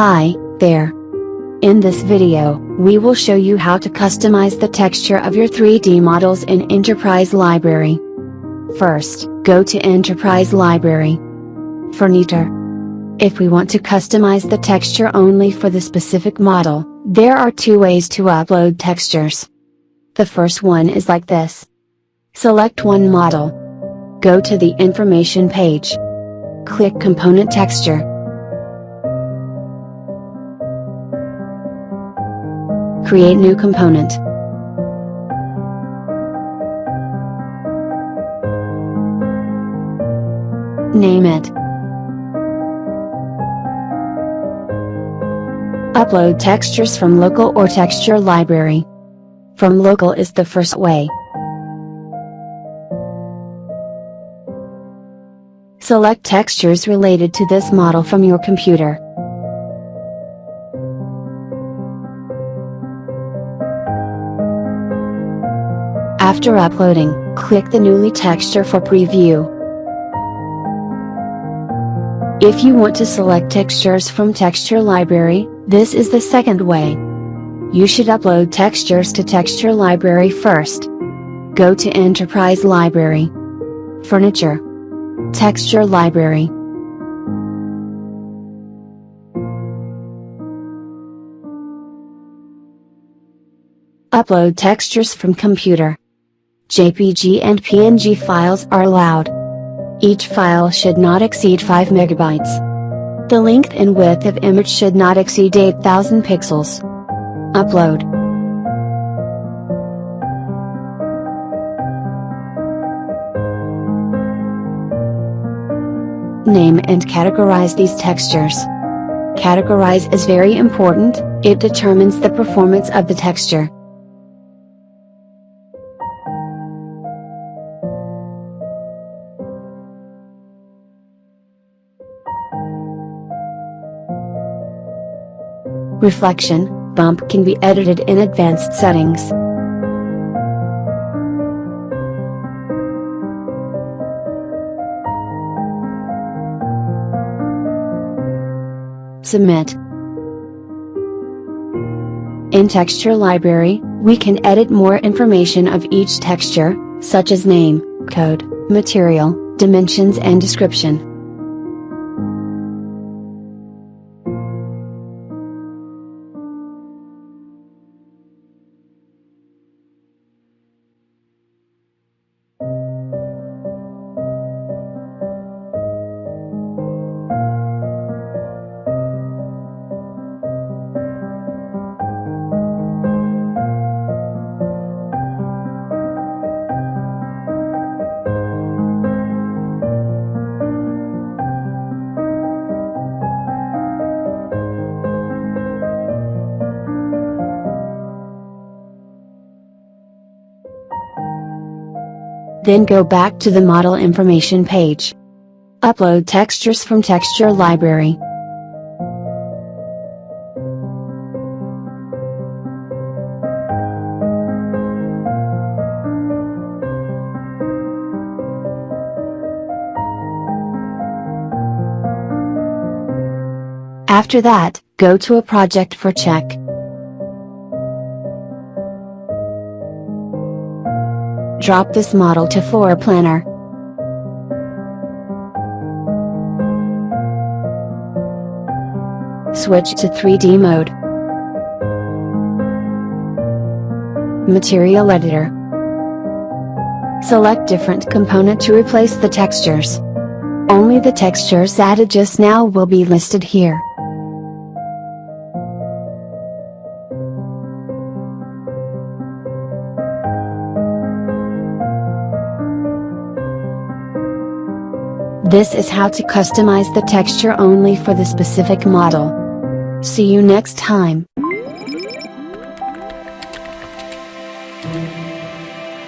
Hi, there. In this video, we will show you how to customize the texture of your 3D models in Enterprise Library. First, go to Enterprise Library. Furniture. If we want to customize the texture only for the specific model, there are two ways to upload textures. The first one is like this. Select one model. Go to the information page. Click Component Texture. Create new component. Name it. Upload textures from local or texture library. From local is the first way. Select textures related to this model from your computer. After uploading, click the newly texture for preview. If you want to select textures from texture library, this is the second way. You should upload textures to texture library first. Go to Enterprise Library. Furniture. Texture library. Upload textures from computer. JPG and PNG files are allowed. Each file should not exceed 5 MB. The length and width of image should not exceed 8,000 pixels. Upload. Name and categorize these textures. Categorize is very important, it determines the performance of the texture. Reflection, bump can be edited in advanced settings. Submit. In Texture Library, we can edit more information of each texture, such as name, code, material, dimensions and description. Then go back to the model information page. Upload textures from texture library. After that, go to a project for check. Drop this model to Floor Planner. Switch to 3D mode. Material Editor. Select different component to replace the textures. Only the textures added just now will be listed here. This is how to customize the texture only for the specific model. See you next time.